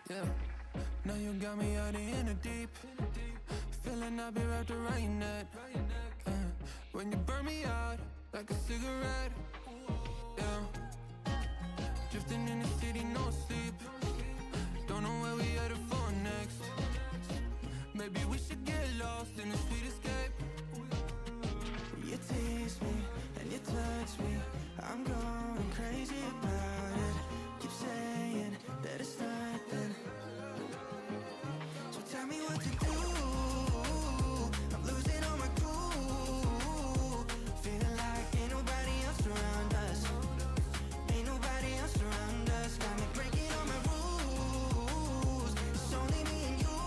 Yeah, now you got me out in the deep. Feeling I'll be wrapped around your neck. When you burn me out like a cigarette. Yeah, drifting in the city, no sleep. Don't know where we headed for next. Maybe we should get lost in a sweet escape. You tease me and you touch me, I'm going crazy about it. Keep saying that it's nothing, so tell me what to do. I'm losing all my cool, feeling like ain't nobody else around us. Ain't nobody else around us. Got me breaking all my rules. It's only me and you,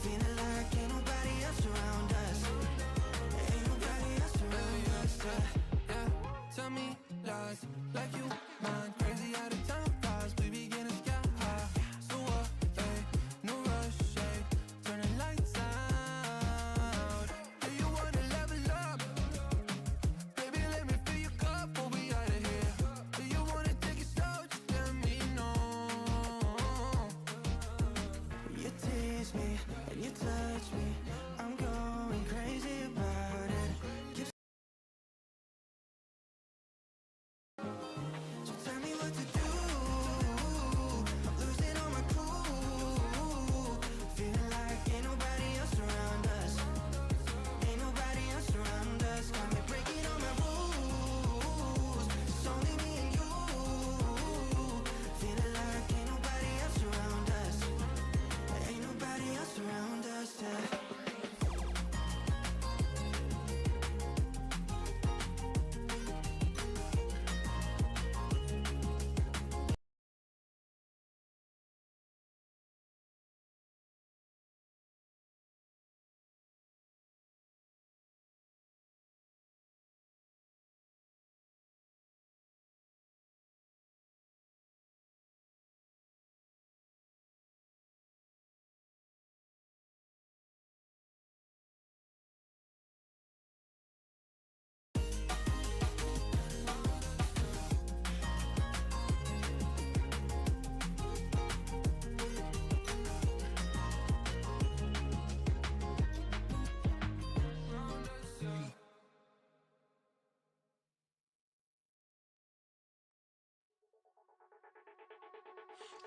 feeling like ain't nobody else around us. Ain't nobody else around us. Yeah, tell me lies like you mind. Crazy how the time flies. We be getting sky high. So what? Hey, no rush. Hey, turning lights out. Do you wanna level up? Baby, let me fill your cup before we out of here. Do you wanna take it slow? Just tell me no. You tease me and you touch me, I'm going crazy about it. So tell me what to do. I'm losing all my cool, feeling like ain't nobody else around us. Ain't nobody else around us. Got me breaking all my rules. It's only me and you, feeling like ain't nobody else around us. Ain't nobody else around us. Yeah.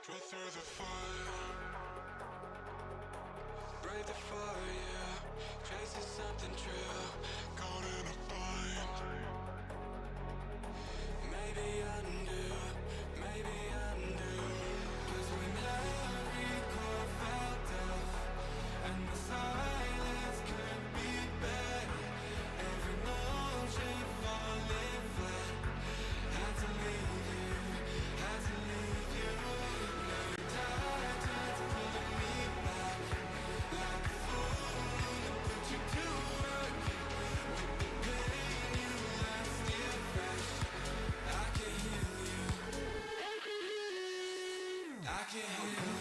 Drift through the fire, break the fire, yeah. Chasing something true, caught in a bind. Maybe undo, maybe undo. 'Cause when every chord felt off and the silence could be better, every motion falling flat. Had to leave you, had to leave you. I can heal you.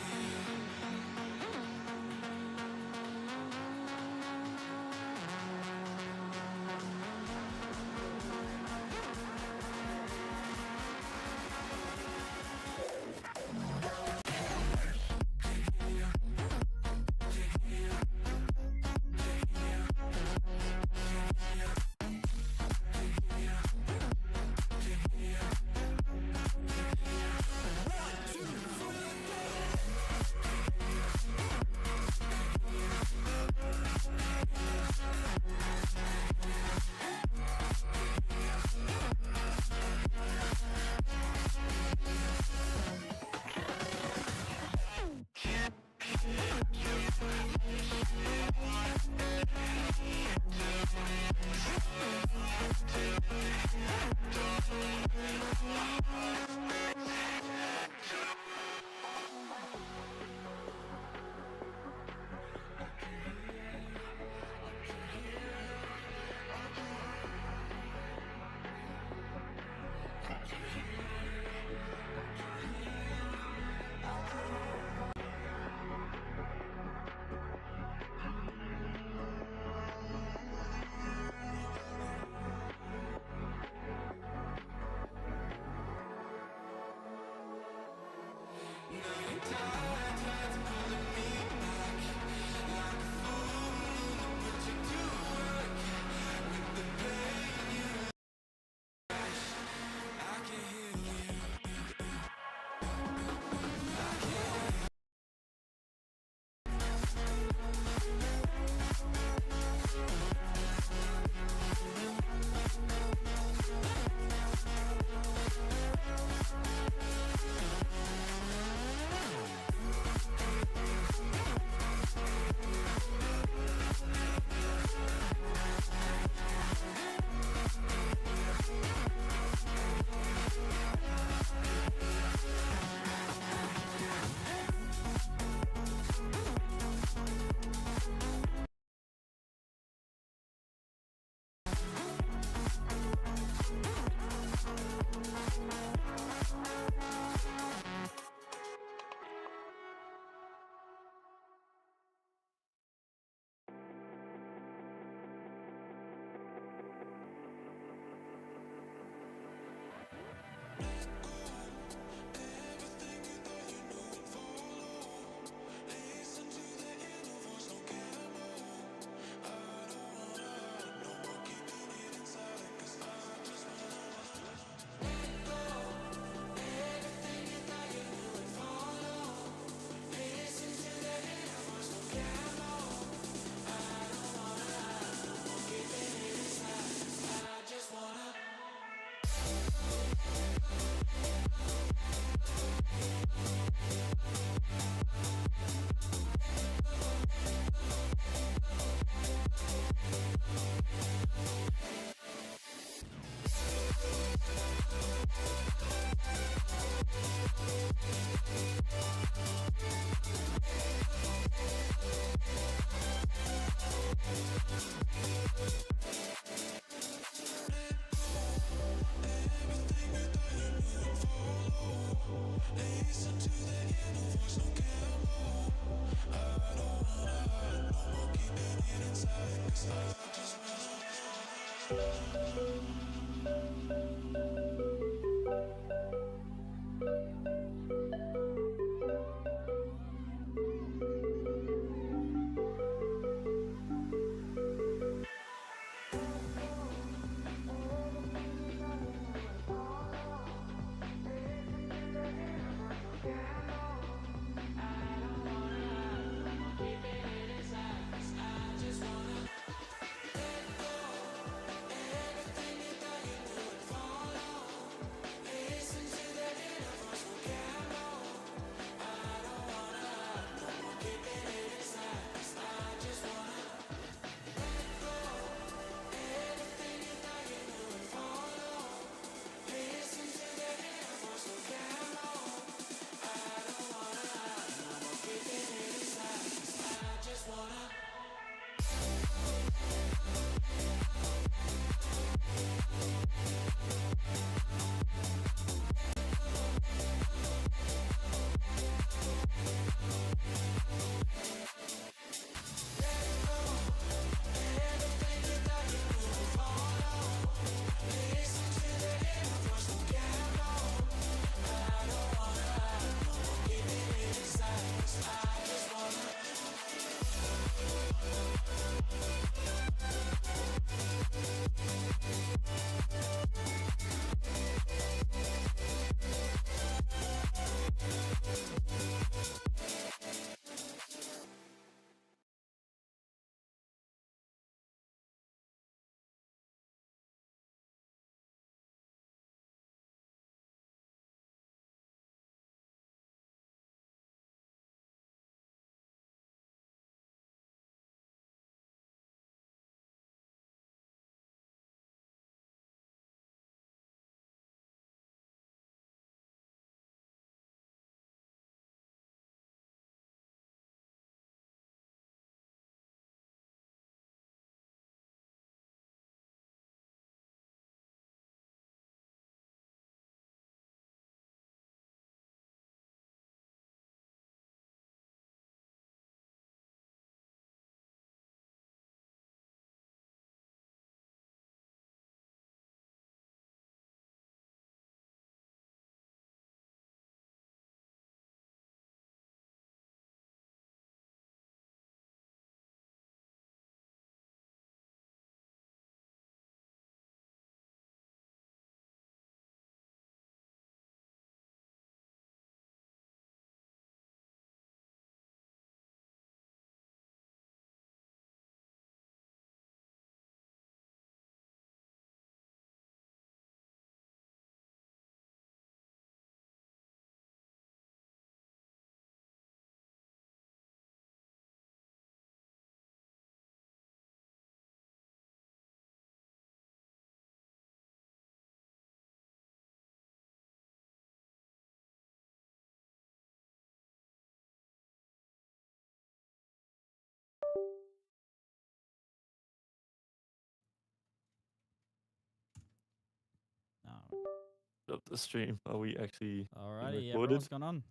of the stream. Are we actually Alrighty, recorded? what's going on?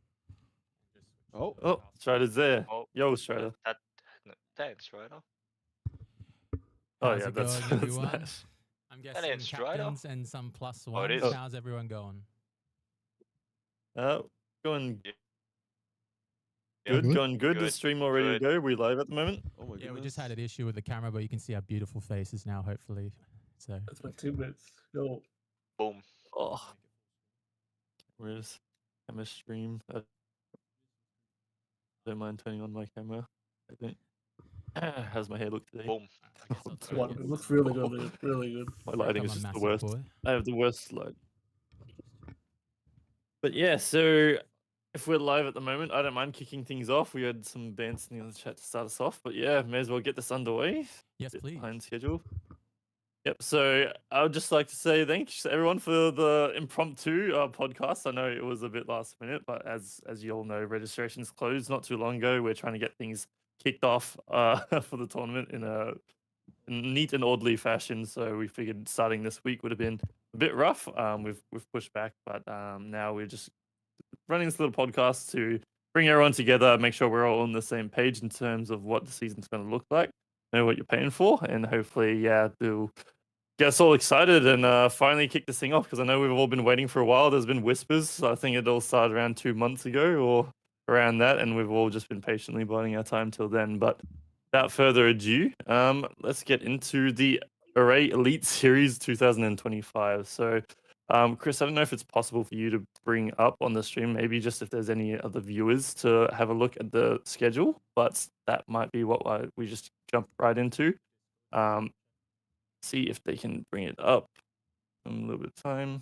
Oh, Strider's there. Oh. Yo, Strider. Thanks, Strider. Oh How's yeah, it that's, going, that's everyone? nice. I'm ain't guessing Strider. captains and some plus Oh, it ones. is. How's everyone going? Going Yeah. good, Good. going good. The Good, stream all ready to good. go. We live at the moment. Oh my Yeah, goodness. we just had an issue with the camera, but you can see our beautiful faces now, hopefully. So That's my 2 minutes. Go. Boom. Oh, where's camera stream? I don't mind turning on my camera. I think. How's my hair look today? Boom. I guess I'll It's try one. and It get looks some- really good, dude. Really good. My lighting is Come on, just the massive worst. boy. I have the worst light. But yeah, so if we're live at the moment, I don't mind kicking things off. We had some bands in the chat to start us off, but yeah, may as well get this underway. Yes, Bit please. behind schedule. Yep. So I would just like to say thanks to everyone for the impromptu podcast. I know it was a bit last minute, but as you all know, registrations closed not too long ago. We're trying to get things kicked off for the tournament in a neat and orderly fashion. So we figured starting this week would have been a bit rough. We've pushed back, but now we're just running this little podcast to bring everyone together, make sure we're all on the same page in terms of what the season's going to look like, know what you're paying for, and hopefully, yeah, they'll get us all excited and finally kick this thing off, because I know we've all been waiting for a while. There's been whispers. I think it all started around 2 months ago or around that, and we've all just been patiently biding our time till then. But without further ado, let's get into the Array Elite Series 2025. So, Chris, I don't know if it's possible for you to bring up on the stream, maybe just if there's any other viewers to have a look at the schedule, but that might be what we just jump right into. See if they can bring it up. A little bit of time.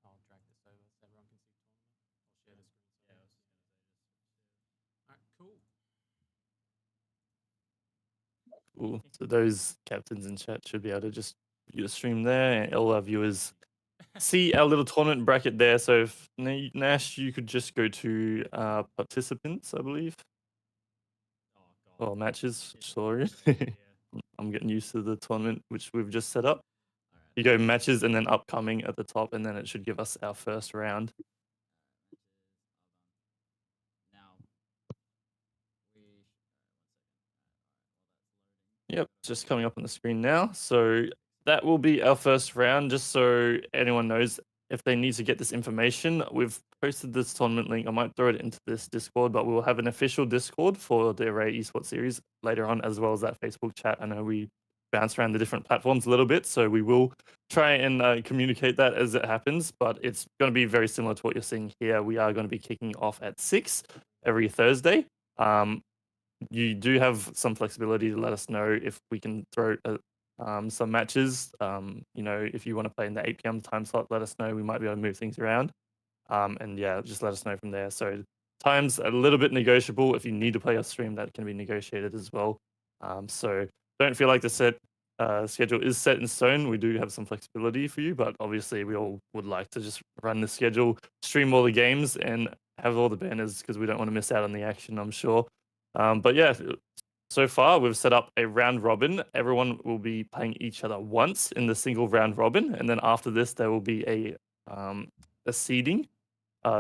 I'll drag this over so everyone can see tournament. I'll share the screen. Alright, cool. Cool. So those captains in chat should be able to just view the stream there, and all our viewers see our little tournament bracket there. So if Nash, you could just go to participants, I believe. Or matches, sorry. I'm getting used to the tournament which we've just set up. You go matches and then upcoming at the top, and then it should give us our first round. Yep, just coming up on the screen now. So that will be our first round, just so anyone knows if they need to get this information. We've posted this tournament link. I might throw it into this Discord, but we'll have an official Discord for the Array Esports Series later on, as well as that Facebook chat. I know we bounce around the different platforms a little bit, so we will try and communicate that as it happens, but it's going to be very similar to what you're seeing here. We are going to be kicking off at 6 every Thursday. You do have some flexibility to let us know if we can throw some matches. You know, if you want to play in the 8 p.m. time slot, let us know. We might be able to move things around. And yeah, just let us know from there. So time's a little bit negotiable. If you need to play a stream, that can be negotiated as well. So don't feel like the schedule is set in stone. We do have some flexibility for you, but obviously we all would like to just run the schedule, stream all the games, and have all the banners, because we don't want to miss out on the action, I'm sure. But yeah, so far we've set up a round robin. Everyone will be playing each other once in the single round robin, and then after this there will be a seeding.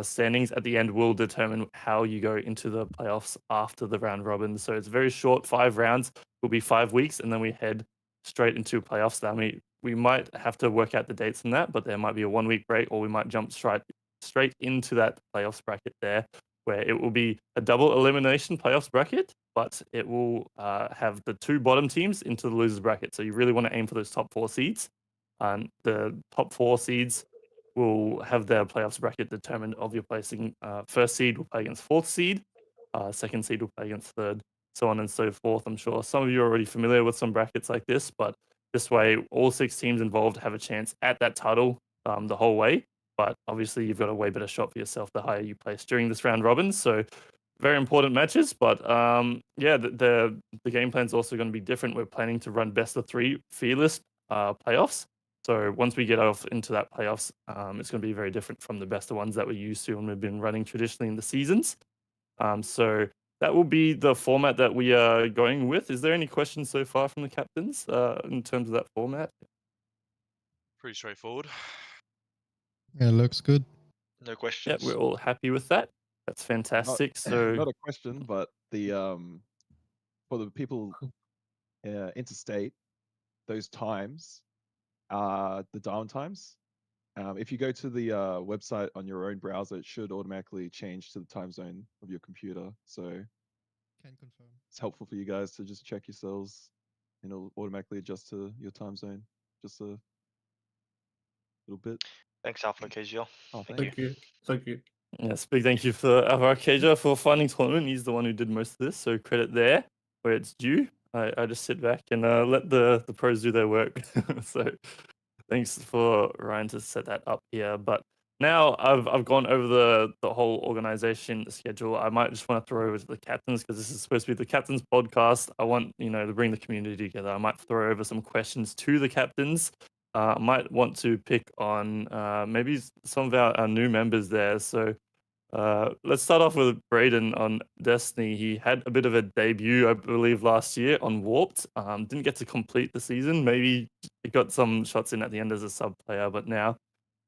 Standings at the end will determine how you go into the playoffs after the round robin. So it's very short, 5 rounds, will be 5 weeks, and then we head straight into playoffs. Now we might have to work out the dates on that, but there might be a 1 week break, or we might jump straight into that playoffs bracket there, where it will be a double elimination playoffs bracket, but it will have the 2 bottom teams into the losers bracket. So you really want to aim for those top 4 seeds. The top 4 seeds will have their playoffs bracket determined of your placing. First seed will play against 4th seed, second seed will play against 3rd, so on and so forth. I'm sure some of you are already familiar with some brackets like this, but this way all 6 teams involved have a chance at that title the whole way. But obviously you've got a way better shot for yourself the higher you place during this round robin. So very important matches, but yeah, the game plan is also going to be different. We're planning to run best of 3 fearless playoffs. So once we get off into that playoffs, it's going to be very different from the best of ones that we're used to and we've been running traditionally in the seasons. So that will be the format that we are going with. Is there any questions so far from the captains in terms of that format? Pretty straightforward. Yeah, looks good. No Yeah, questions. we're all happy with that. That's fantastic. So Not a question, but the for the people interstate, those times are the down times. If you go to the website on your own browser, it should automatically change to the time zone of your computer. So Can confirm. it's helpful for you guys to just check yourselves, and it'll automatically adjust to your time zone. Just a little bit. Thanks, Alpha KGL. Oh, Thank you. Thank you. yes, big thank you for Alvaro Keja for finding tournament. He's the one who did most of this, so credit there where it's due. I just sit back and let the pros do their work. So thanks for Ryan to set that up here. But now I've gone over the whole organization, the schedule. I might just want to throw over to the captains because this is supposed to be the captains podcast. I want to bring the community together. I might throw over some questions to the captains. I might want to pick on maybe some of our new members there. So let's start off with Braden on Destiny. He had a bit of a debut, I believe, last year on Warped. Didn't get to complete the season. Maybe he got some shots in at the end as a sub player, but now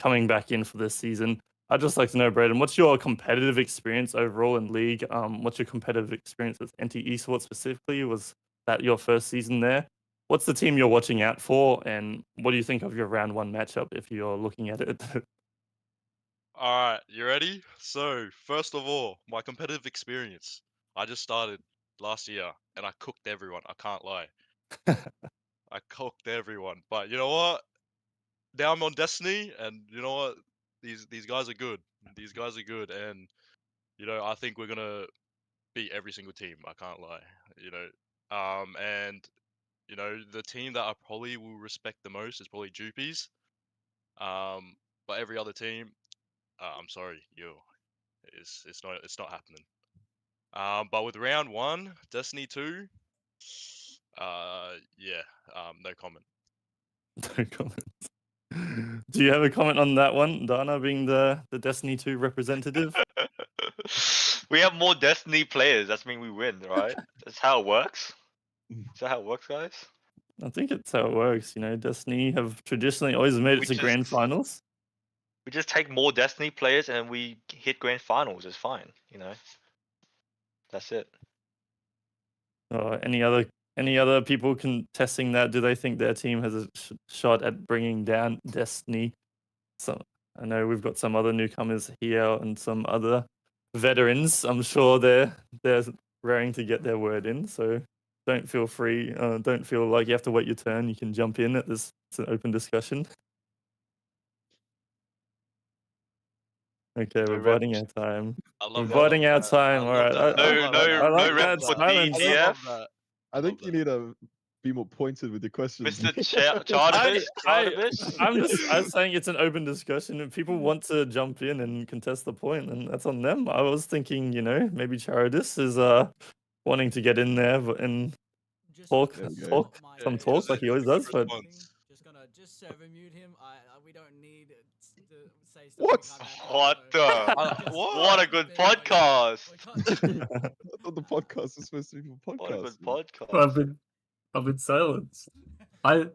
coming back in for this season. I'd just like to know, Braden, what's your competitive experience overall in League? What's your competitive experience with NT Esports specifically? Was that your first season there? What's the team you're watching out for, and what do you think of your round one matchup if you're looking at it? All right, you ready? So, first of all, my competitive experience. I just started last year and I cooked everyone. I can't lie. I cooked everyone. But you know what? Now I'm on Destiny, and you know what? These guys are good. These guys are good, and I think we're gonna beat every single team. I can't lie. And the team that I probably will respect the most is probably Jupies. But every other team, I'm sorry, it's not happening. But with round one, Destiny 2, yeah, no comment. No comments. Do you have a comment on that one, Dana, being the Destiny 2 representative? We have more Destiny players. That's mean we win, right? That's how it works. Is that how it works, guys? I think it's how it works. Destiny have traditionally always made it to grand finals. We just take more Destiny players and we hit grand finals. It's fine, That's it. Any other people contesting that? Do they think their team has a shot at bringing down Destiny? I know we've got some other newcomers here and some other veterans. I'm sure they're raring to get their word in. So don't feel like you have to wait your turn. You can jump in at this. It's an open discussion. Okay, we're biding our time. We're biding our time. All right. I like that silence. DTF. I think you need to be more pointed with your questions. Mr. Chardabis? I'm saying it's an open discussion. If people want to jump in and contest the point, then that's on them. I was thinking, maybe Charadis is wanting to get in there and talk like he always does. But just server mute him. We don't need to say stuff. What? What the? What a good podcast! I thought the podcast was supposed to be for What a good podcasts. podcast! I've been silenced. What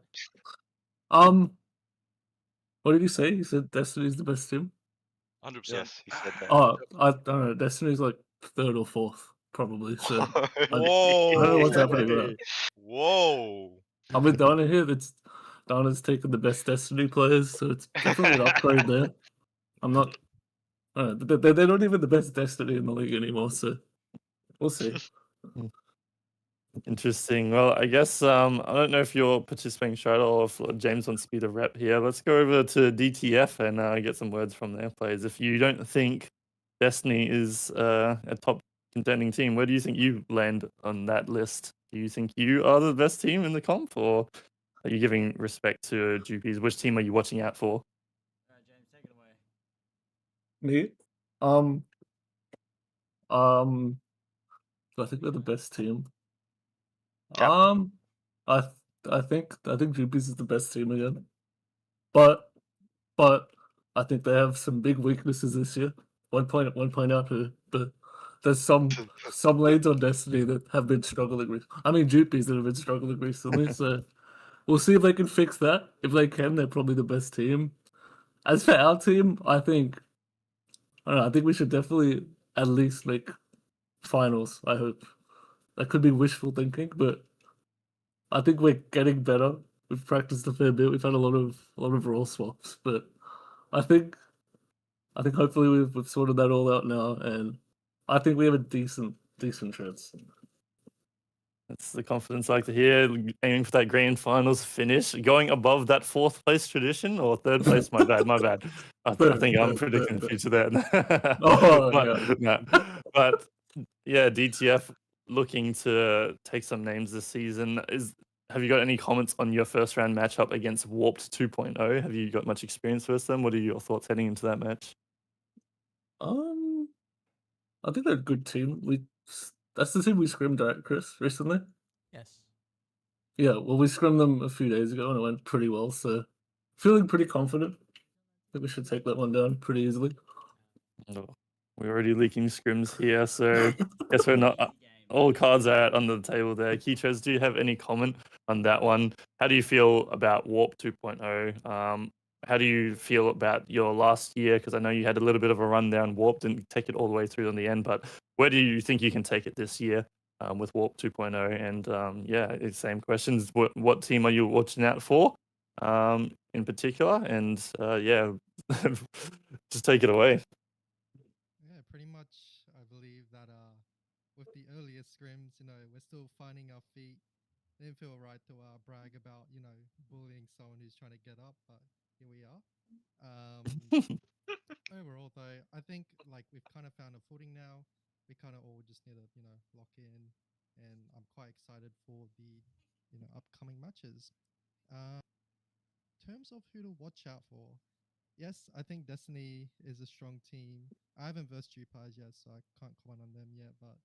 did you say? You said Destiny's the best team? 100%. Yes, he said that. Oh, I don't know. Destiny's like third or fourth, probably. So Whoa! I don't know what's happening with that. Whoa! I'm with Donna here. Donna's taken the best Destiny players, so it's definitely an upgrade there. I'm not. They're not even the best Destiny in the league anymore, so we'll see. Interesting. Well, I guess I don't know if you're participating, Shada, or if James wants to be the rep here. Let's go over to DTF and get some words from their players. If you don't think Destiny is a top contending team, where do you think you land on that list? Do you think you are the best team in the comp, or are you giving respect to Jupies? Which team are you watching out for? James, take it away. Me? Do I think they're the best team? Yeah. I think Jupies is the best team again. but I think they have some big weaknesses this year. One point out the there's some lanes on Destiny that have been struggling. I mean, Jupies that have been struggling recently. So we'll see if they can fix that. If they can, they're probably the best team. As for our team, I think I don't know. I think we should definitely at least make finals. I hope that could be wishful thinking, but I think we're getting better. We've practiced a fair bit. We've had a lot of role swaps, but I think hopefully we've sorted that all out now, and I think we have a decent chance. That's the confidence I like to hear. Aiming for that grand finals finish, going above that fourth place tradition or third place. My bad. I think I'm predicting the future there. Oh, but, no. But yeah, DTF looking to take some names this season. Have you got any comments on your first round matchup against Warped 2.0? Have you got much experience with them? What are your thoughts heading into that match? I think they're a good team. That's the team we scrimmed at, Chris, recently. Yes. Yeah, well, we scrimmed them a few days ago and it went pretty well. So, feeling pretty confident. I think we should take that one down pretty easily. Oh, we're already leaking scrims here, so guess we're not. All cards are out on the table there. Keytres, do you have any comment on that one? How do you feel about Warp 2.0? How do you feel about your last year? Because I know you had a little bit of a run down Warp, didn't take it all the way through in the end, but where do you think you can take it this year with Warp 2.0? And yeah, it's same questions. What team are you watching out for in particular? And yeah, just take it away. Yeah, pretty much. I believe that with the earlier scrims, we're still finding our feet. Didn't feel right to brag about bullying someone who's trying to get up, but here we are. Overall, though, I think we've kind of found a footing now. We kind of all just need to lock in, and I'm quite excited for the upcoming matches. In terms of who to watch out for, yes, I think Destiny is a strong team. I haven't versed Jupars yet, so I can't comment on them yet. But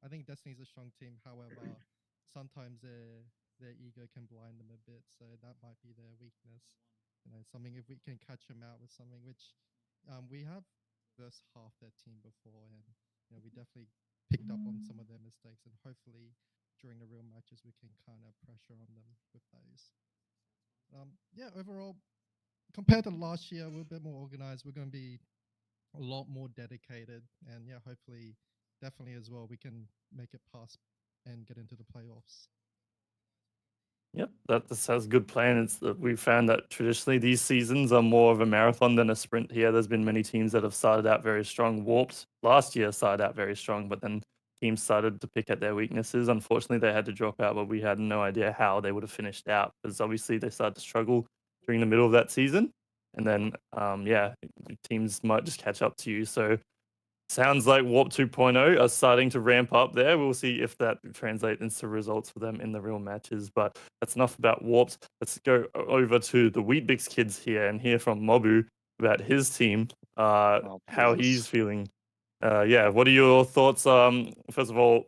I think Destiny's a strong team. However, sometimes their ego can blind them a bit, so that might be their weakness. Something if we can catch them out with something, which we have versed half their team before, and we definitely picked up on some of their mistakes, and hopefully during the real matches we can kind of pressure on them with those. Yeah, overall, compared to last year, we're a bit more organized. We're going to be a lot more dedicated, and yeah, hopefully, definitely as well, we can make it past and get into the playoffs. Yep, that sounds a good plan. We found that traditionally these seasons are more of a marathon than a sprint here. There's been many teams that have started out very strong. Warped last year started out very strong, but then teams started to pick at their weaknesses. Unfortunately, they had to drop out, but we had no idea how they would have finished out because obviously they started to struggle during the middle of that season. And then, yeah, teams might just catch up to you. So sounds like Warp 2.0 are starting to ramp up there. We'll see if that translates into results for them in the real matches. But that's enough about Warped. Let's go over to the Wheatbix kids here and hear from Mobu about his team, how he's feeling. Yeah, what are your thoughts? First of all,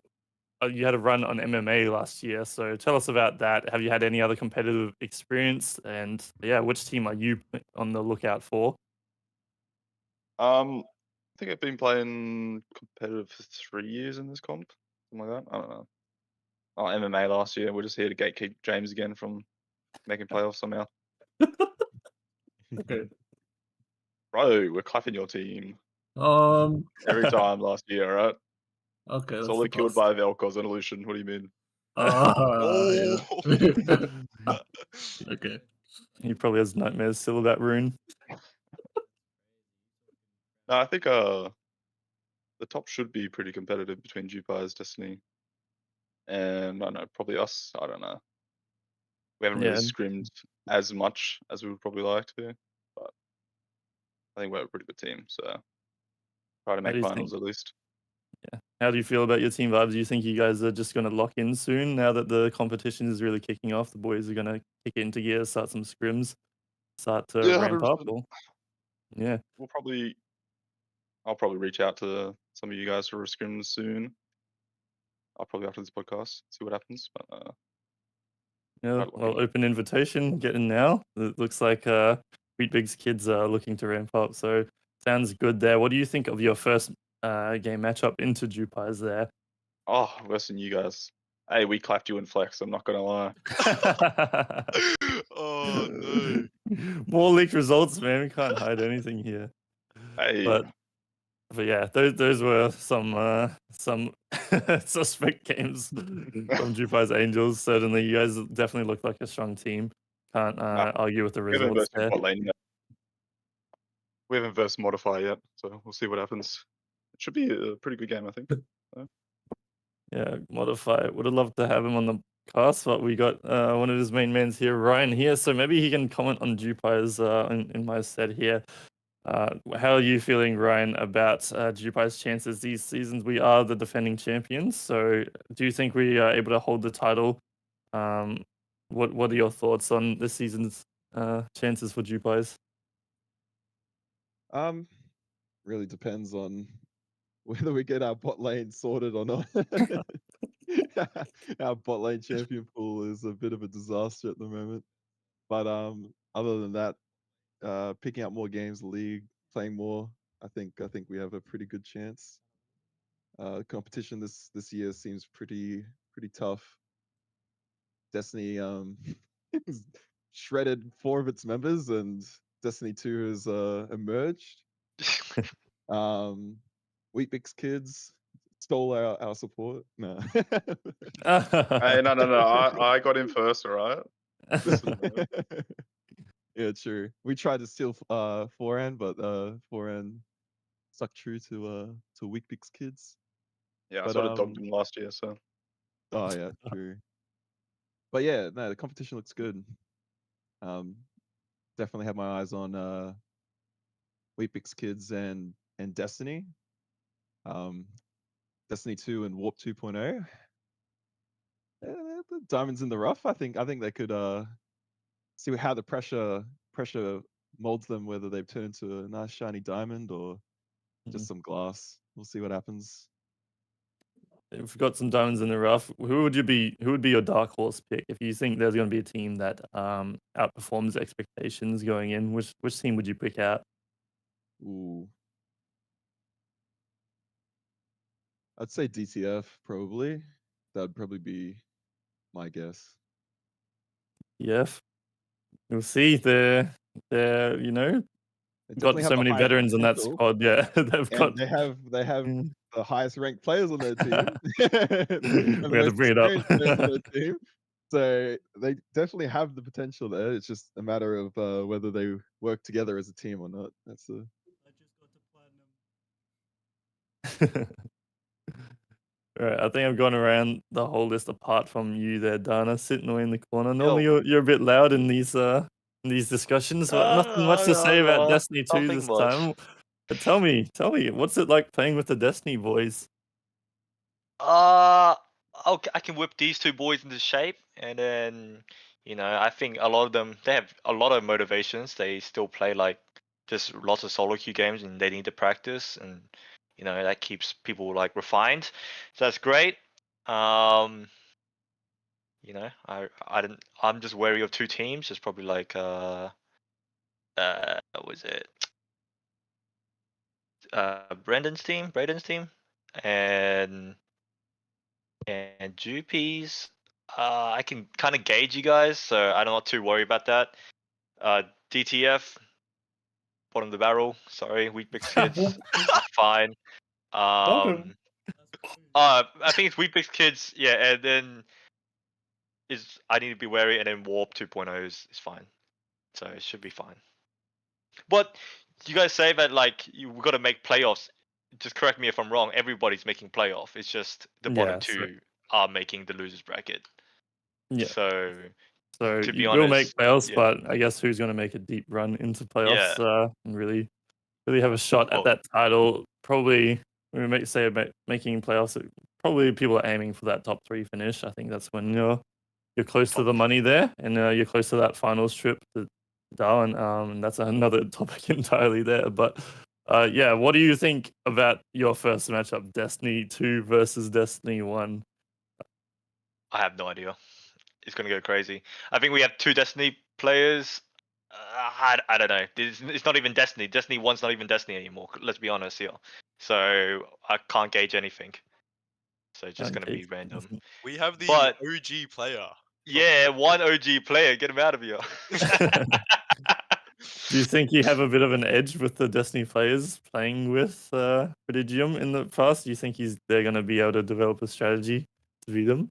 you had a run on MMA last year, so tell us about that. Have you had any other competitive experience? And yeah, which team are you on the lookout for? I think I've been playing competitive for 3 years in this comp, something like that. I don't know. Oh, MMA last year. We're just here to gatekeep James again from making playoffs somehow. Okay. Bro, we're clapping your team every time last year, right? Okay, that's Solely the killed past. by Vel'Koz and Illusion. What do you mean? Yeah. Oh! Okay. He probably has nightmares still about Rune. No, I think the top should be pretty competitive between Jupiter's Destiny and I don't know, probably us. I don't know. We haven't really Yeah. scrimmed as much as we would probably like to, but I think we're a pretty good team, so try to How do make you finals think? at least. Yeah. How do you feel about your team vibes? Do you think you guys are just going to lock in soon now that the competition is really kicking off? The boys are going to kick it into gear, start some scrims, start to Yeah, ramp up? 100%. Or yeah, I'll probably reach out to some of you guys for scrims soon. I'll probably after this podcast see what happens, but yeah. try to lock Well, in. open invitation, get in now. It looks like Wheatbig's kids are looking to ramp up. So sounds good there. What do you think of your first game matchup into Jupiter's there? Oh, worse than you guys. Hey, we clapped you in flex. I'm not gonna lie. Oh no. More leaked results, man. We can't hide anything here. Hey, But yeah, those were some suspect games from Jupiter's Angels. Certainly, you guys definitely look like a strong team. Can't Nah, argue with the we haven't results versed in there. bot lane yet. We haven't versed Modify yet, so we'll see what happens. It should be a pretty good game, I think. Yeah, Modify. Would have loved to have him on the cast, but we got one of his main mans here, Ryan, here. So maybe he can comment on Jupiter's in my set here. How are you feeling, Ryan, about Jupiter's chances these seasons? We are the defending champions, so do you think we are able to hold the title? What are your thoughts on this season's chances for Jupiter's? Really depends on whether we get our bot lane sorted or not. Our bot lane champion pool is a bit of a disaster at the moment. But other than that, picking up more games in the league, playing more, I think we have a pretty good chance. Competition this year seems pretty tough. Destiny shredded 4 of its members, and Destiny 2 has emerged. Wheatbix kids stole our support. No. Hey, no. I got in first, alright? Listen, man. Yeah, true. We tried to steal forehand, but forehand stuck true to Wheatbix kids. Yeah, I But sort of dogged him last year, so. oh yeah, true. But yeah, no, the competition looks good. Definitely have my eyes on Wheatbix kids and Destiny. Destiny 2 and Warp 2.0. The diamonds in the rough. I think they could see how the pressure molds them, whether they've turned into a nice shiny diamond or just some glass. We'll see what happens. If we've got some diamonds in the rough, who would be your dark horse pick if you think there's going to be a team that outperforms expectations going in? Which team would you pick out? Ooh, I'd say DTF probably. That'd probably be my guess. Yes, we'll see. They're you know They got definitely have so the many highest veterans in that potential, squad. Yeah, they've got. and they have Mm. the highest ranked players on their team. We And the had to most bring it up. experienced players on their team. So they definitely have the potential there. It's just a matter of whether they work together as a team or not. That's the I just got to platinum. Right, I think I've gone around the whole list apart from you there, Dana, sitting away in the corner. Normally Yo. you're a bit loud in these discussions, but nothing much to say about Destiny 2 Nothing this much. time. But tell me, what's it like playing with the Destiny boys? I can whip these two boys into shape, and then I think a lot of them, they have a lot of motivations. They still play like just lots of solo queue games, and they need to practice, and that keeps people like refined. So that's great. I'm just wary of two teams. It's probably like what was it? Braden's team, and Jupies. I can kind of gauge you guys, so I'm not too worried about that. DTF, bottom of the barrel. Sorry, weak mix kids. Fine. I think it's weak mix kids. Yeah, and then I need to be wary, and then Warp 2.0 is fine. So it should be fine. But you guys say that like we got to make playoffs. Just correct me if I'm wrong. Everybody's making playoff. It's just the bottom Yeah, two are making the losers bracket. Yeah. So to be you will make honest, playoffs, yeah. but I guess who's going to make a deep run into playoffs and really have a shot at Well- that title? Probably when we say about making playoffs, probably people are aiming for that top 3 finish. I think that's when you're close to the money there, and you're close to that finals trip to Darwin. And that's another topic entirely there. But yeah, what do you think about your first matchup, Destiny 2 versus Destiny 1? I have no idea. It's gonna go crazy. I think we have 2 Destiny players. I don't know. It's not even Destiny. Destiny 1's not even Destiny anymore. Let's be honest here. So I can't gauge anything. So it's just gonna be random. We have the But OG player. yeah, one OG player. Get him out of here. Do you think you have a bit of an edge with the Destiny players playing with Prodigium in the past? Do you think they're going to be able to develop a strategy to beat them?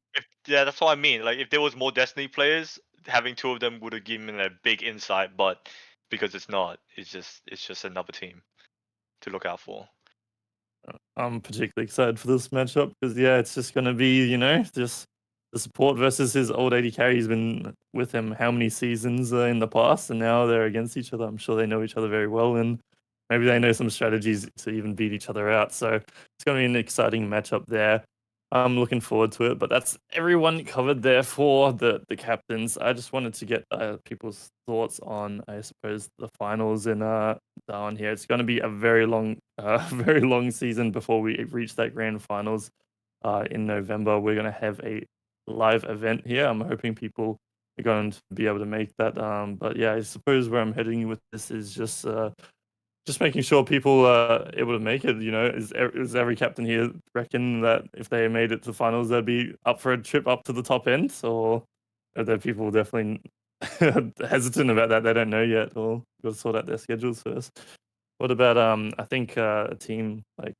Yeah, that's what I mean. Like, if there was more Destiny players, having two of them would have given a big insight. But because it's not, it's just another team to look out for. I'm particularly excited for this matchup because it's just going to be just the support versus his old AD carry. He's been with him how many seasons in the past, and now they're against each other. I'm sure they know each other very well, and maybe they know some strategies to even beat each other out. So it's going to be an exciting matchup there. I'm looking forward to it, but that's everyone covered there for the captains. I just wanted to get people's thoughts on, I suppose, the finals in Darwin here. It's going to be a very long, very long season before we reach that grand finals in November. We're going to have a live event here. I'm hoping people are going to be able to make that. But yeah, I suppose where I'm heading with this is just making sure people are able to make it. Is every captain here reckon that if they made it to the finals, they'd be up for a trip up to the top end, or are there people definitely hesitant about that? They don't know yet, or got to sort out their schedules first. What about I think a team like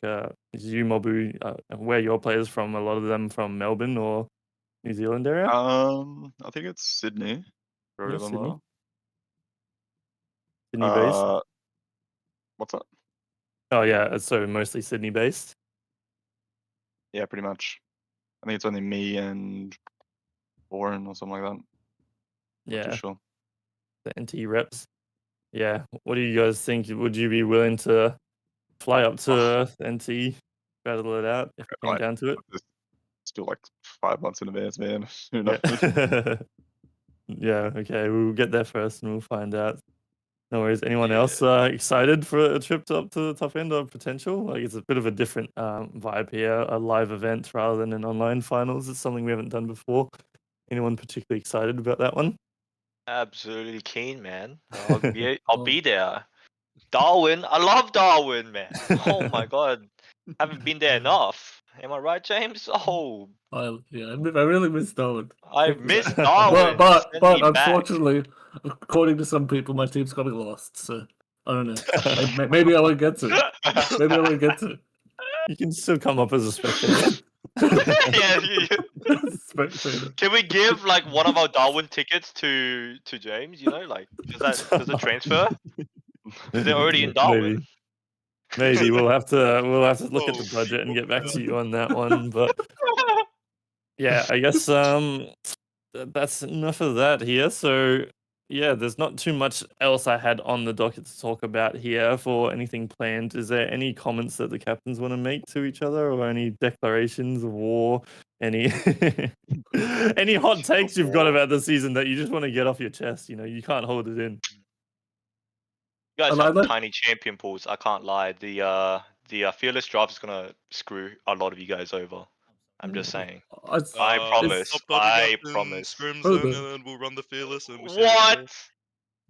you, Mobu, where your players from? A lot of them from Melbourne or New Zealand area. I think it's Sydney. For Yeah, everyone Sydney. now. Sydney based. What's that? Oh yeah, so mostly Sydney based. Yeah, pretty much. I think it's only me and Warren or something like that. Not too Yeah, sure. the NT reps. Yeah, what do you guys think? Would you be willing to fly up to NT, battle it out if it came Like, down to it? It's still like 5 months in advance, man. Who knows? Yeah. Yeah, okay, we'll get there first and we'll find out. No worries. Anyone Yeah. else excited for a trip up to the top end or potential? Like, it's a bit of a different vibe here, a live event rather than an online finals. It's something we haven't done before. Anyone particularly excited about that one? Absolutely keen, man. I'll be there. Darwin, I love Darwin, man. Oh my god, haven't been there enough. Am I right, James? Oh, I really miss Darwin. I miss Darwin. But Send me back. unfortunately, according to some people, my team's got me lost. So I don't know. Maybe I won't get to. Maybe I won't get to. You can still come up as a spectator. Yeah. Spectator. Can we give like one of our Darwin tickets to James? Like, does it transfer? They're already in Darwin. Maybe we'll have to look at the budget and get back to you on that one. But yeah, I guess that's enough of that here. So yeah, there's not too much else I had on the docket to talk about here for anything planned. Is there any comments that the captains want to make to each other, or any declarations of war? Any any hot takes you've got about the season that you just want to get off your chest? You can't hold it in. You guys have tiny champion pools. I can't lie. The fearless draft is gonna screw a lot of you guys over. I'm just saying. I promise. I promise. Scrims then, and then we'll run the fearless. And we'll What?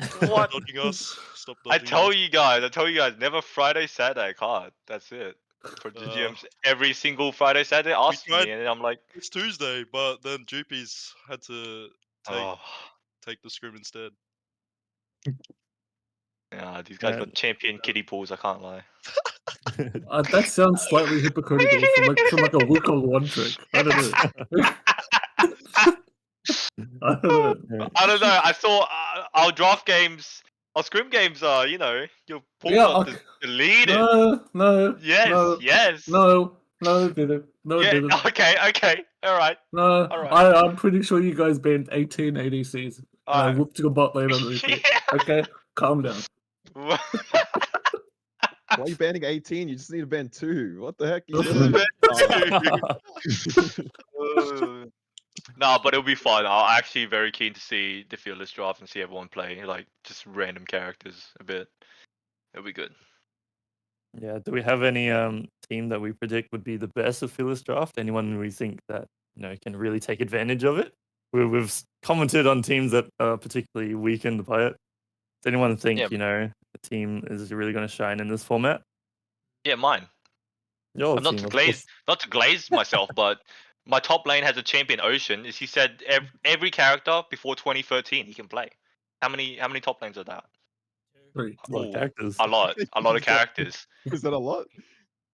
Stop dodging us. Stop I dodging tell us. you guys, never Friday, Saturday card. That's it. For the GMs, every single Friday, Saturday, ask me, and I'm like, it's Tuesday, but then Juppies had to take the scrim instead. Yeah, these guys got champion kiddie pools. I can't lie. That sounds slightly hypocritical from like a Wukong one trick. I don't know. I don't know. I saw our draft games, our scrim games are, your pool got deleted. No. Yes. No, it didn't. No, it didn't. Okay. All right. No, all right. I'm pretty sure you guys banned 18 ADCs. And I whooped your butt late on repeat. Okay, calm down. Why are you banning 18? You just need to ban 2. What the heck are you doing? No, but it'll be fun. I'm actually very keen to see the fearless draft and see everyone play like just random characters a bit. It'll be good. Yeah. Do we have any team that we predict would be the best of fearless draft? Anyone we think that can really take advantage of it? We've commented on teams that are particularly weakened by it. Is anyone think Yeah. the team is really going to shine in this format? Yeah, mine. Your I'm not team, to of glaze, course. not to glaze myself, but my top lane has a champion Ocean. Is he said every character before 2013 he can play. How many top lanes are that? 3. A lot of Ooh, characters. a lot of characters. Is that a lot?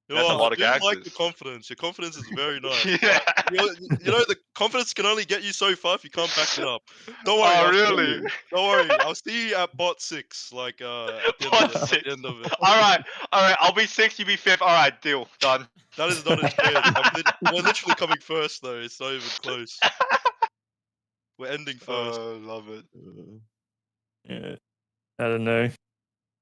You That's know a what, lot I of do like the characters. confidence. Your confidence is very nice. Yeah. The confidence can only get you so far if you can't back it up. Don't worry. Oh, I'll see really? you. Don't worry. I'll see you at bot 6. Like at the end Bot of it. At 6. the end of it. All right. I'll be 6. You be 5th. All right, deal. Done. That is not a chance. We're literally coming first though. It's not even close. We're ending first. Love it. Yeah. I don't know.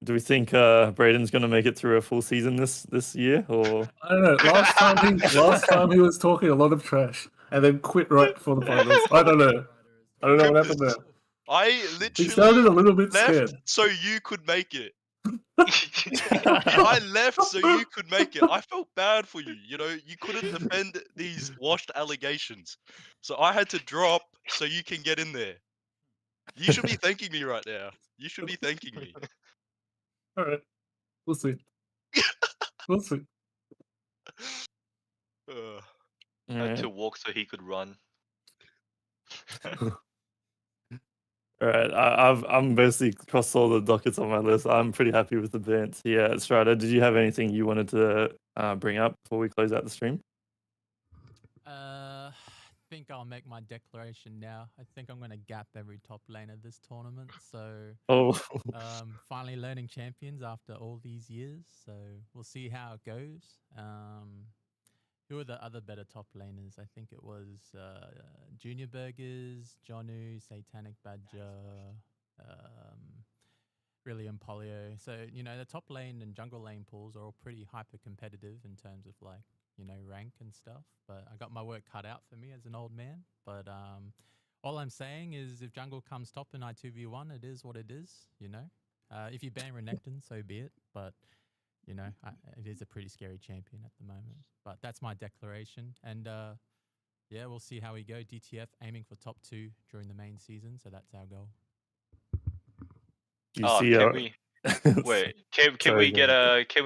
Do we think Braden's going to make it through a full season this year, or I don't know. Last time he was talking a lot of trash and then quit right before the finals. I don't know. I don't know what happened there. I He literally sounded a little bit left scared. so you could make it. I left so you could make it. I felt bad for you. You couldn't defend these washed allegations. So I had to drop so you can get in there. You should be thanking me right now. You should be thanking me. All right. We'll see. We'll see. Ugh. I had to walk so he could run. All right, I'm basically crossed all the dockets on my list. I'm pretty happy with the advance. Yeah, Strider, did you have anything you wanted to bring up before we close out the stream? I think I'll make my declaration now. I think I'm going to gap every top laner this tournament. So Oh, finally learning champions after all these years. So we'll see how it goes. Who are the other better top laners? I think it was Junior Burgers, Jonu, Satanic Badger, Brilliant Polio. So, the top lane and jungle lane pools are all pretty hyper competitive in terms of rank and stuff. But I got my work cut out for me as an old man. But all I'm saying is if jungle comes top in I2v1, it is what it is, If you ban Renekton, so be it. But it is a pretty scary champion at the moment. But that's my declaration. And we'll see how we go. DTF aiming for top 2 during the main season. So that's our goal. do you see? Can we wait? Can Sorry, we go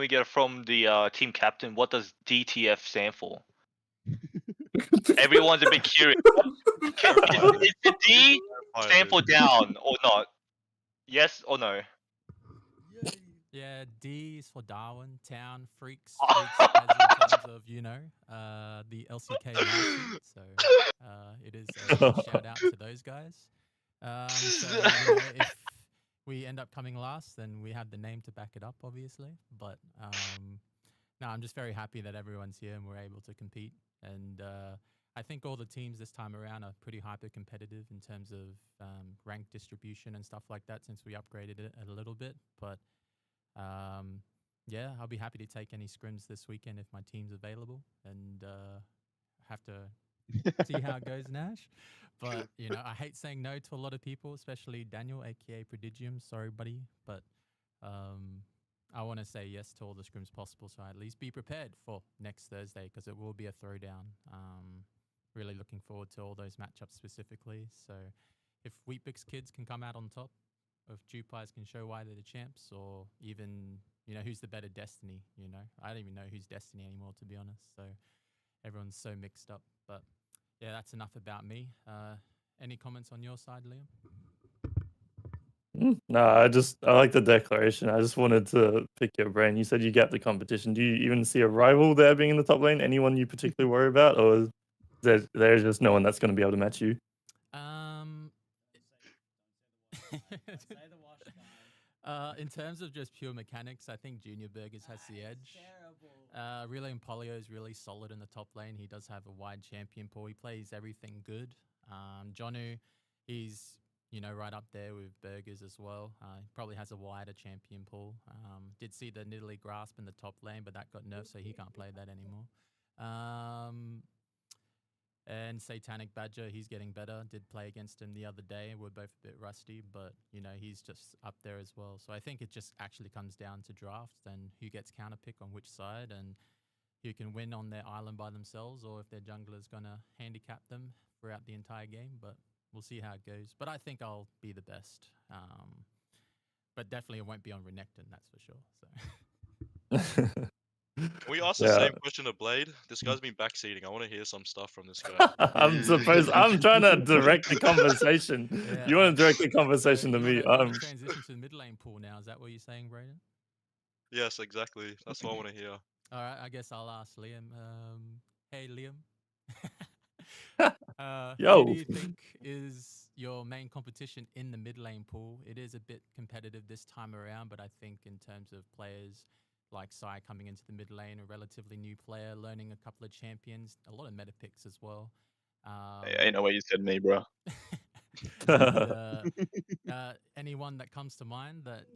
get a from the team captain? What does DTF stand for? Everyone's a bit curious. Is the D stand for down or not? Yes or no? Yeah, D is for Darwin, Town, Freaks, as in terms of, the LCK lawsuit. So it is a shout out to those guys. So, if we end up coming last, then we have the name to back it up, obviously. But no, I'm just very happy that everyone's here and we're able to compete. And I think all the teams this time around are pretty hyper competitive in terms of rank distribution and stuff like that since we upgraded it a little bit. But I'll be happy to take any scrims this weekend if my team's available, and have to see how it goes, Nash. But I hate saying no to a lot of people, especially Daniel, aka Prodigium. Sorry, buddy, but I want to say yes to all the scrims possible, so I at least be prepared for next Thursday because it will be a throwdown. Really looking forward to all those matchups specifically. So if Wheatbix kids can come out on top, if Jupires can show why they're the champs, or even, who's the better Destiny, I don't even know who's Destiny anymore, to be honest. So everyone's so mixed up. But yeah, that's enough about me. Any comments on your side, Liam? No, I like the declaration. I just wanted to pick your brain. You said you gapped the competition. Do you even see a rival there being in the top lane? Anyone you particularly worry about, or is there's just no one that's going to be able to match you? In terms of just pure mechanics, I think Junior Burgers has the edge. Really, Polio is really solid in the top lane. He does have a wide champion pool. He plays everything good. Jonu, he's right up there with Burgers as well. He probably has a wider champion pool. Did see the Nidalee Grasp in the top lane, but that got nerfed, so he can't play that anymore. And Satanic Badger, he's getting better. Did play against him the other day. We're both a bit rusty, but, he's just up there as well. So I think it just actually comes down to drafts and who gets counterpick on which side and who can win on their island by themselves, or if their jungler's going to handicap them throughout the entire game. But we'll see how it goes. But I think I'll be the best. but definitely it won't be on Renekton, that's for sure. So Can we ask the Yeah. same question to Blade? This guy's been backseating. I want to hear some stuff from this guy. I'm trying to direct the conversation. Yeah, You want to direct the so conversation to you me? wanna transition to the mid lane pool now? Is that what you're saying, Brayden? Yes, exactly. That's what I want to hear. All right, I guess I'll ask Liam. Hey, Liam. Who do Yo. you think is your main competition in the mid lane pool? It is a bit competitive this time around, but I think in terms of players like Sai coming into the mid lane, a relatively new player, learning a couple of champions, a lot of meta picks as well. Ain't no way you said me, bro. and, anyone that comes to mind that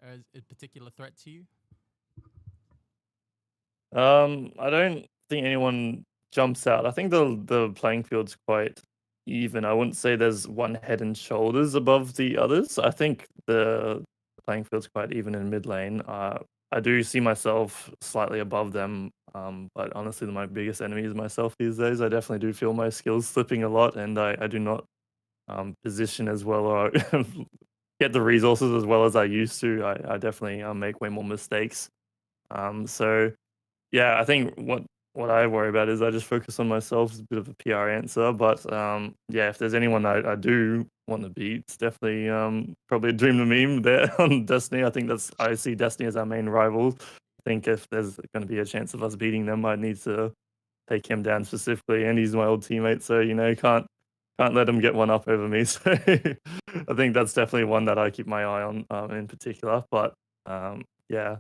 is a particular threat to you? I don't think anyone jumps out. I think the playing field's quite even. I wouldn't say there's one head and shoulders above the others. I think the playing field's quite even in mid lane. I do see myself slightly above them, but honestly, my biggest enemy is myself these days. I definitely do feel my skills slipping a lot, and I do not position as well or get the resources as well as I used to. I definitely make way more mistakes. So yeah, I think what I worry about is I just focus on myself. It's a bit of a PR answer, but yeah, if there's anyone I do want to beat, it's definitely probably a dream to meme there on Destiny. I see Destiny as our main rival. I think if there's going to be a chance of us beating them, I need to take him down specifically, and he's my old teammate, so can't let him get one up over me. So I think that's definitely one that I keep my eye on in particular. But yeah,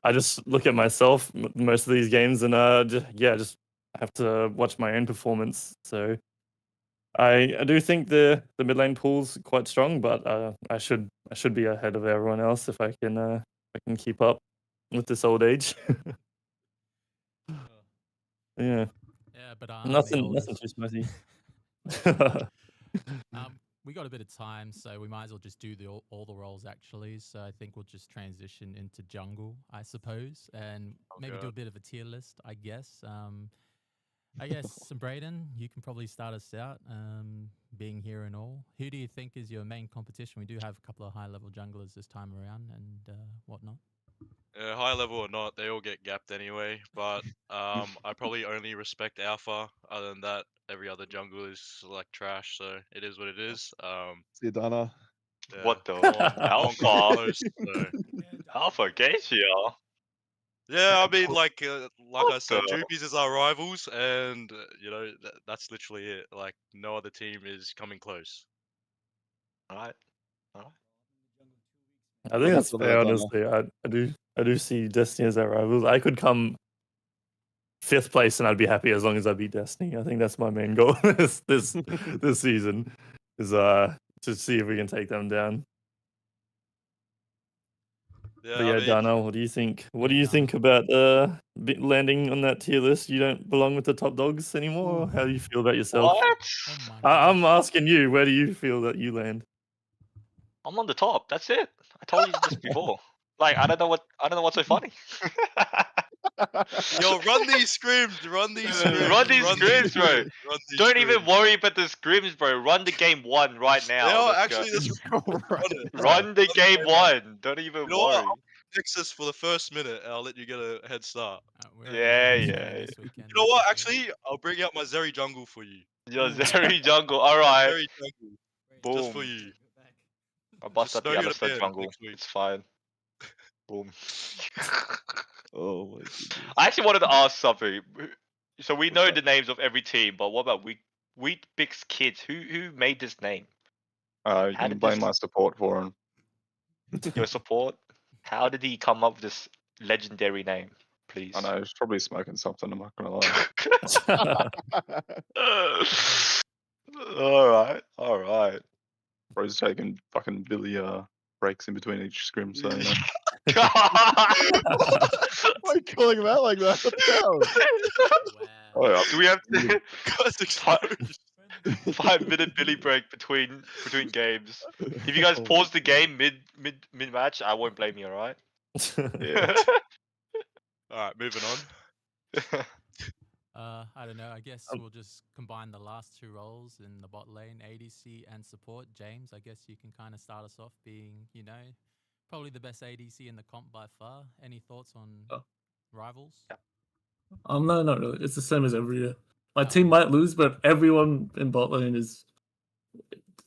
I just look at myself most of these games, and just have to watch my own performance. So I do think the mid lane pool's quite strong, but I should be ahead of everyone else if I can keep up with this old age. Yeah, Yeah, but I'm the nothing oldest. too spicy. We got a bit of time, so we might as well just do all the roles actually. So I think we'll just transition into jungle, I suppose, and maybe do a bit of a tier list, I guess. I guess, Brayden, you can probably start us out, being here and all. Who do you think is your main competition? We do have a couple of high-level junglers this time around and whatnot. High level or not, they all get gapped anyway. But I probably only respect Alpha. Other than that, every other jungle is like trash. So it is what it is. See you, Dana. Yeah, What the no one comes Alpha? close. So. Alpha Gacia? Yeah, I mean, like I What said, the? Jupies is our rivals, and that's literally it. Like no other team is coming close. Alright. I think Like that's it's fair, Dana. honestly. I do see Destiny as our rivals. I could come 5th place and I'd be happy as long as I beat Destiny. I think that's my main goal this season is to see if we can take them down. Yeah, But yeah, I mean, Dana, what do you think? What do Yeah, you Dana. think about landing on that tier list? You don't belong with the top dogs anymore. How do you feel about yourself? What? Oh my I'm gosh. asking you. Where do you feel that you land? I'm on the top. That's it. I told you this before. Like I don't know what's so funny. yo, run these scrims, run these scrims, Run these scrims, bro. run these Don't even scrims. worry about the scrims, bro. Run the game 1 right They now. are Let's actually go. let's run it. Run the game 1. Don't even You know what? worry. I'll Nexus for the first minute, and I'll let you get a head start. We're only Yeah, doing yeah. this weekend. You know what? that's for sure. Actually, I'll bring out my Zeri jungle for you. Your Zeri jungle. Alright. Zeri jungle, just for Boom. you. I bust Just out know the you're the Alistar man jungle. next week. It's fine. Boom. Oh my goodness. I actually wanted to ask something. So we know the names of every team, but what about Wheat Bix Kids? Who made this name? You How can did blame this my support for him. your support? How did he come up with this legendary name? Please. I know he's probably smoking something. I'm not gonna lie. All right. Bro's taking fucking Billy breaks in between each scrim, so you know. Why are you calling him out like that? What the hell? Wow. Oh yeah. Do we have to Guys exposed. 5-minute Billy break between games? If you guys Oh pause the game mid match, I won't blame you. All right. Yeah. All right, moving on. I don't know. I guess we'll just combine the last 2 roles in the bot lane, ADC and support. James, I guess you can kind of start us off being, Probably the best ADC in the comp by far. Any thoughts on Oh. rivals? No, not really. It's the same as every year. My Oh, team okay. might lose, but everyone in bot lane is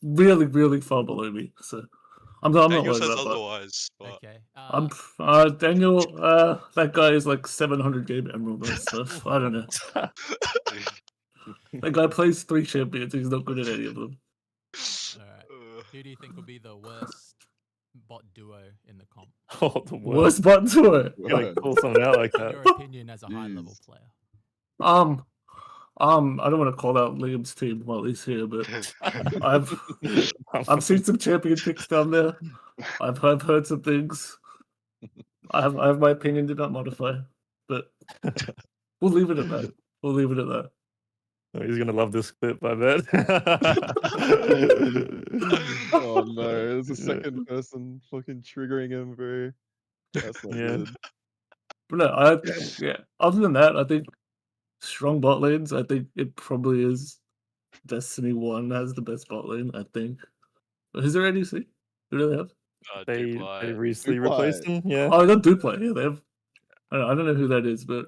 really, really far below me. So I'm not Daniel worried says about that. otherwise, but Okay. I'm Daniel. That guy is like 700 game emerald and stuff. I don't know. That guy plays 3 champions. He's not good at any of them. All right. Who do you think will be the worst bot duo in the comp? Oh, the Worst worst. button to it. You gotta Word. call someone out like In that. your opinion, as a high level Jeez. player. I don't want to call out Liam's team while he's here, but I've seen some champion picks down there. I've heard some things. I have my opinion. Do not modify, but we'll leave it at that. We'll leave it at that. Oh, he's gonna love this clip, I bet. Oh no, there's a second person fucking triggering him, bro. That's not Yeah. good. But no, yeah. Other than that, I think strong bot lanes. I think it probably is Destiny 1 has the best bot lane. I think. Is there ADC? Who do they have? They Dupli. recently Dupli. replaced him. Yeah. Oh, they do play. Yeah, they have. I don't know who that is, but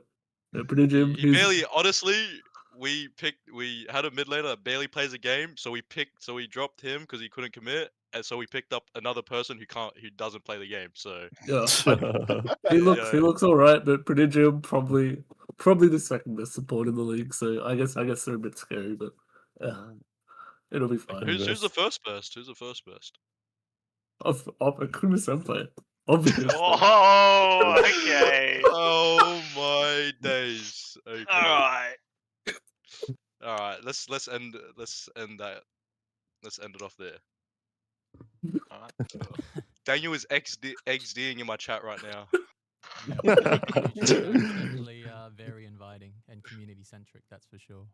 Prodigium. He barely, honestly, we had a mid laner that barely plays a game, so we dropped him because he couldn't commit, and so we picked up another person who doesn't play the game. So Yeah, he looks all right, but Prodigium probably the second best support in the league. So I guess they're a bit scary, but yeah, it'll be fine. who's the first best? Who's the first best? Of Akuma Senpai, obviously. Oh, okay. Oh my days. Okay. All right. All right. Let's end that. Let's end it off there. Alright. Daniel is XDing in my chat right now. Definitely very inviting and community centric, that's for sure.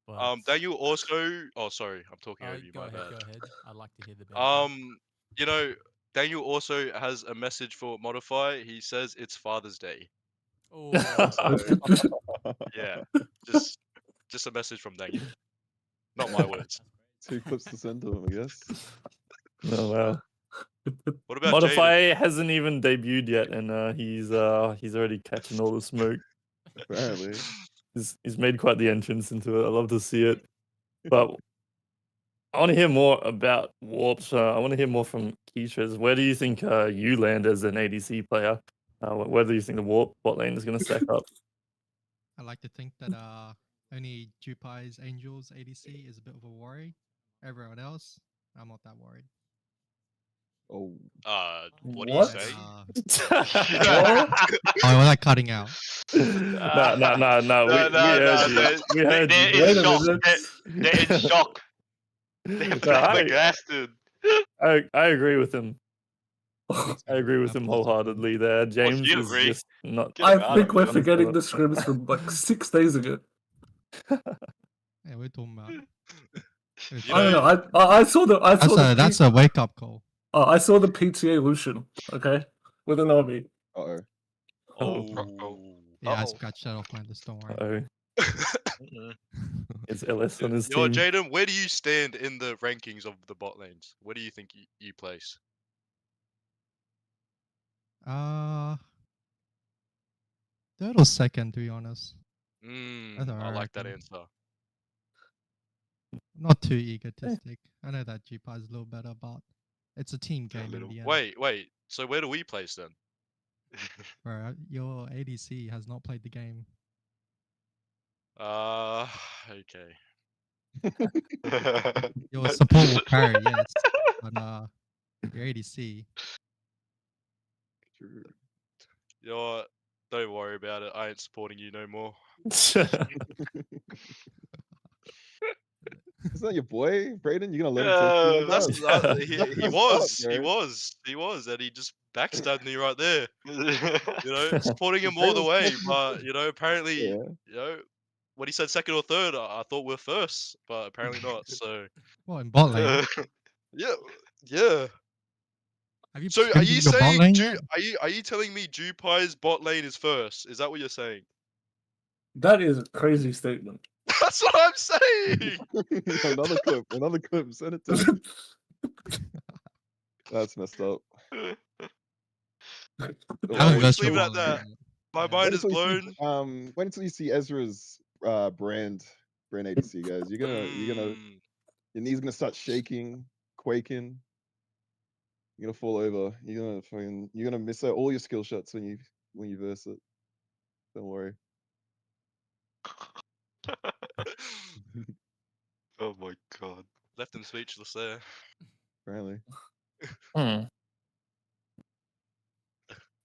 But Daniel also. Oh, sorry, I'm talking over you. go My ahead, bad. go ahead. I'd like to hear the banter. You know, Daniel also has a message for Modify. He says it's Father's Day. Oh, Yeah, just a message from Daniel. Not my words. 2 clips to send to him, I guess. Oh wow. What about Modify hasn't even debuted yet, and he's already catching all the smoke. Apparently. He's made quite the entrance into it. I love to see it, but I want to hear more about Warps. I want to hear more from Keisha's. Where do you think you land as an ADC player? Where do you think the Warp bot lane is going to stack up? I like to think that only Jupai's Angels ADC is a bit of a worry. Everyone else, I'm not that worried. Oh. What do you What? say? Oh, was I cutting out? No. No, We heard they're you. in shock. They're in shock. They're flabbergasted. I agree with him. I agree with him wholeheartedly there. James you is agree? just not. Get him I out think of we're here. forgetting the scrims from like 6 days ago. Yeah, we're talking about. I don't know. I saw the That's a wake up call. I saw the PTA Lucian. Okay, with an army. Uh-oh. Yeah, I Uh-oh. scratched that off my list. Don't worry. It's LS on his Yo, team. Jaden, where do you stand in the rankings of the bot lanes? Where do you think you place? Third or second, to be honest. That's what I like that reckon. answer. Not too egotistic. I know that Jupai is a little better, but it's a team game in the end. Wait. So where do we place then? Bro, your ADC has not played the game. Okay. Your support will carry, yes, but your ADC. Don't worry about it. I ain't supporting you no more. Is that your boy, Brayden? You gonna let him talk to you like that? He was, and he just backstabbed me right there. Supporting him all the way, but apparently, when he said second or third, I thought we're first, but apparently not. So, Well, in bot lane. yeah. Have you So, are pimped you your bot saying lane yet? are you telling me Jupai's bot lane is first? Is that what you're saying? That is a crazy statement. That's what I'm saying. Another clip. Send it to him. That's messed up. I'll just leave it at that. My mind is blown. Wait until you see Ezra's brand ADC, guys. You're gonna Mm. your knees gonna start shaking, quaking. You're gonna fall over. You're gonna miss out all your skill shots when you verse it. Don't worry. Oh my god. Left him speechless there. Apparently.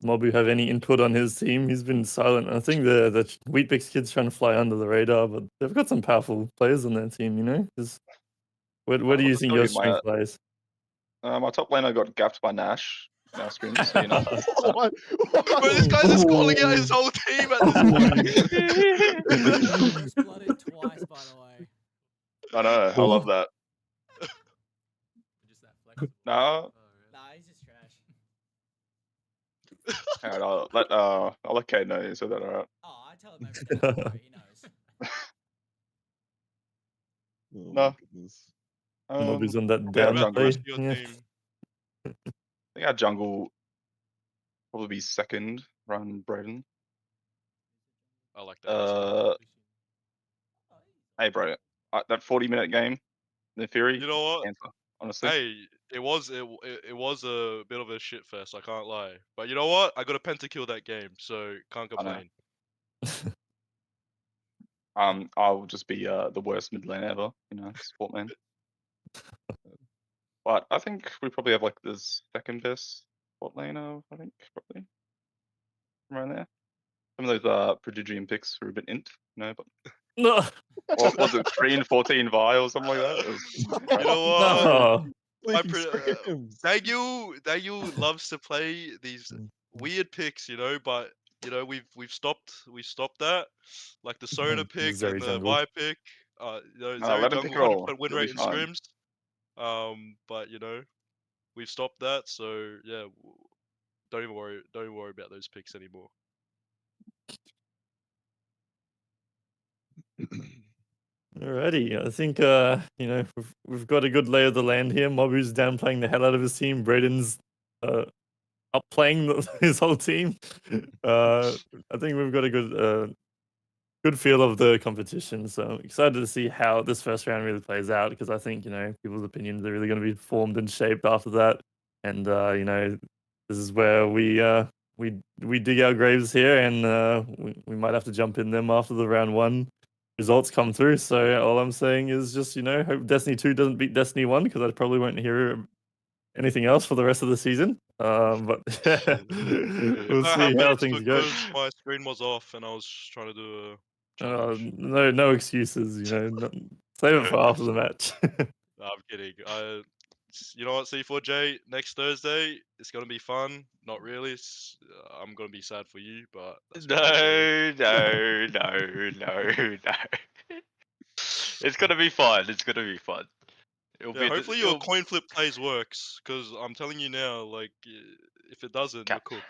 Mobu have any input on his team? He's been silent. I think the Wheatbix kids trying to fly under the radar, but they've got some powerful players on their team. You know, where do you think your strength lies? My top laner got gapped by Nash. Now Scrims, so you know. What? Bro, this guy's just calling out his whole team at this point. First blooded twice, by the way. I know. I love that. Just that flexible. No. Oh, really? Nah, he's just trash. Alright, I'll let Kate know. So that alright. Oh, I tell him everything. Don't worry, he knows. Oh, No. my goodness. Mobu's on that yeah, down jungle. play. Your Yeah. team. I think our jungle probably be second, run Braden. I like that. Hey, bro, that 40-minute game, the Fury. You know what? Answer, honestly. Hey, it was a bit of a shit fest. I can't lie. But you know what? I got a pentakill that game, so can't I know. complain. I'll just be the worst mid lane ever, you know, support man. But I think we probably have like the second best support laner, I think, probably. Around there. Some of those Prodigium picks were a bit int, you know, but No. what was it, 3 and 14 Vi or something like that? It was You know what? No. My Leaking Scrims. Daniel loves to play these weird picks, you know, but you know we've stopped that, like the Sona pick Zeri and the jungle. Vi pick. You know, No, Zeri let him pick jungle it all. 100% win It'll be rate in fine. scrims. But you know, we've stopped that, so yeah, don't even worry about those picks anymore. Alrighty, I think you know we've got a good lay of the land here. Mobu's downplaying the hell out of his team. Braden's upplaying his whole team. I think we've got a good feel of the competition. So I'm excited to see how this first round really plays out, because I think, you know, people's opinions are really going to be formed and shaped after that. And you know, this is where we dig our graves here, and we might have to jump in them after the round 1 results come through. So all I'm saying is just, you know, hope Destiny 2 doesn't beat Destiny 1, because I probably won't hear anything else for the rest of the season. But we'll see how things go. Because my screen was off and I was trying to do a challenge. No excuses, you know. Save it for after the match. No, I'm kidding. You know what, C4J, next Thursday, it's going to be fun. Not really. I'm going to be sad for you, but that's No. It's gonna be fun. It's gonna be fun. It'll yeah, be hopefully your coin flip plays works, because I'm telling you now, like, if it doesn't, you're cooked.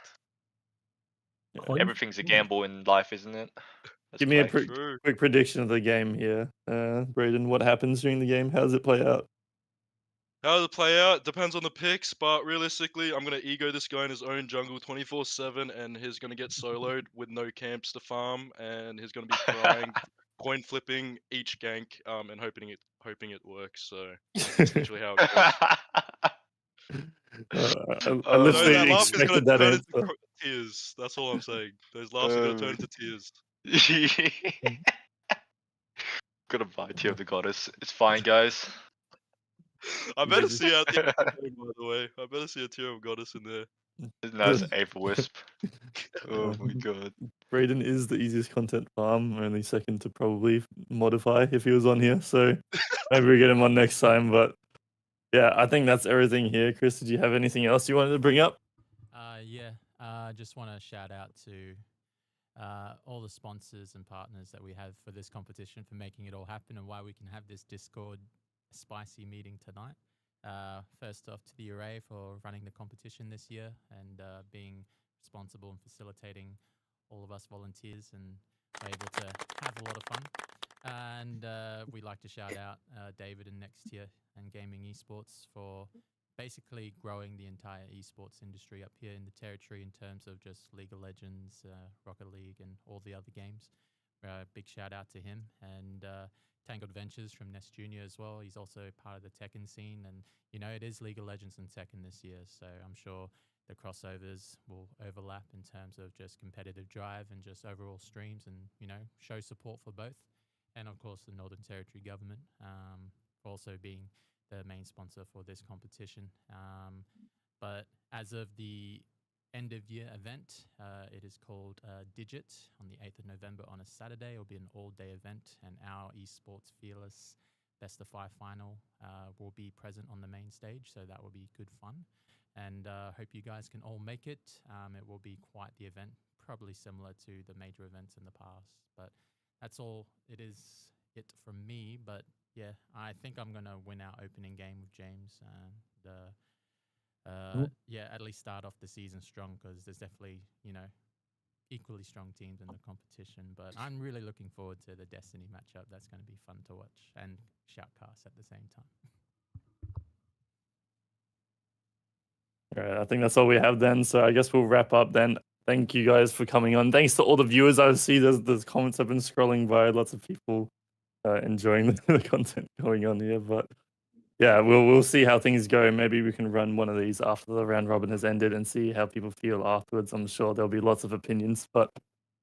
Everything's a gamble in life, isn't it? Give me a quick prediction of the game here. Braden, what happens during the game? How does it play out? How does it play out? Depends on the picks, but realistically, I'm going to ego this guy in his own jungle 24/7, and he's going to get soloed with no camps to farm, and he's going to be crying, coin flipping each gank, and hoping it works. So that's literally how it goes. I literally that laugh is expected gonna that turn answer. into tears. That's all I'm saying. Those laughs are going to turn into tears. Gonna buy Tear of the Goddess. It's fine, guys. I better see out the by the way. I better see a Tear of Goddess in there. Nice Aether Wisp. Oh my god. Braden is the easiest content farm, only second to probably modify if he was on here. So maybe we get him on next time. But yeah, I think that's everything here. Chris, did you have anything else you wanted to bring up? Yeah. Just want to shout out to all the sponsors and partners that we have for this competition for making it all happen, and why we can have this Discord spicy meeting tonight. First off, to the Array for running the competition this year and being responsible and facilitating all of us volunteers, and able to have a lot of fun. And we'd like to shout out David and Next Tier and Gaming Esports for basically growing the entire esports industry up here in the territory in terms of just League of Legends, Rocket League, and all the other games. Big shout out to him and Tangled Ventures from Nest Junior as well. He's also part of the Tekken scene, and it is League of Legends and Tekken this year, so I'm sure the crossovers will overlap in terms of just competitive drive and just overall streams, and show support for both. And of course, the Northern Territory government also being the main sponsor for this competition. But as of the end of year event, it is called Digit on the 8th of November on a Saturday. It will be an all-day event, and our esports fearless best of 5 final will be present on the main stage, so that will be good fun. And hope you guys can all make it. It will be quite the event, probably similar to the major events in the past. But that's all it from me. But yeah, I think I'm gonna win our opening game with James, and yeah, at least start off the season strong, because there's definitely equally strong teams in the competition. But I'm really looking forward to the Destiny matchup. That's going to be fun to watch and shoutcast at the same time. All right, I think that's all we have then. So I guess we'll wrap up then. Thank you guys for coming on. Thanks to all the viewers. I see the comments have been scrolling by. Lots of people enjoying the content going on here. But yeah, we'll see how things go. Maybe we can run one of these after the round robin has ended and see how people feel afterwards. I'm sure there'll be lots of opinions, but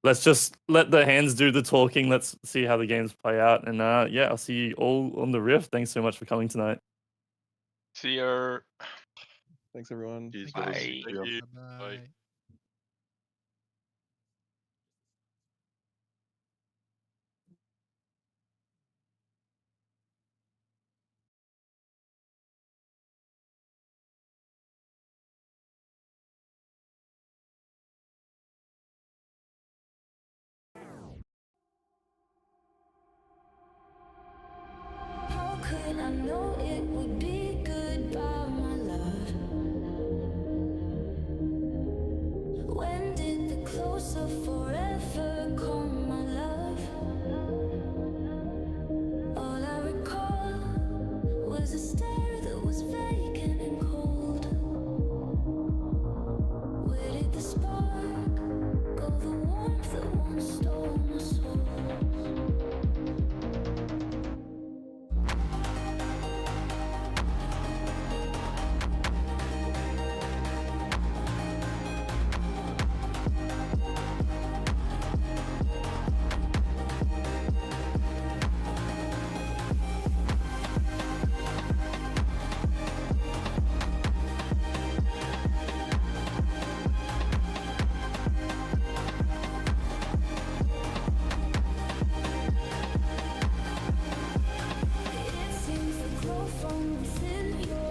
let's just let the hands do the talking. Let's see how the games play out. And yeah, I'll see you all on the Rift. Thanks so much for coming tonight. See you. Thanks, everyone. Jeez, Bye. guys. Thank you. Bye. How could I know it would be goodbye, my love? When did the close of forever come, my love? All I recall was a stare that was vacant and cold. Where did the spark go, the warmth that once stole my soul? It seems the glow from within your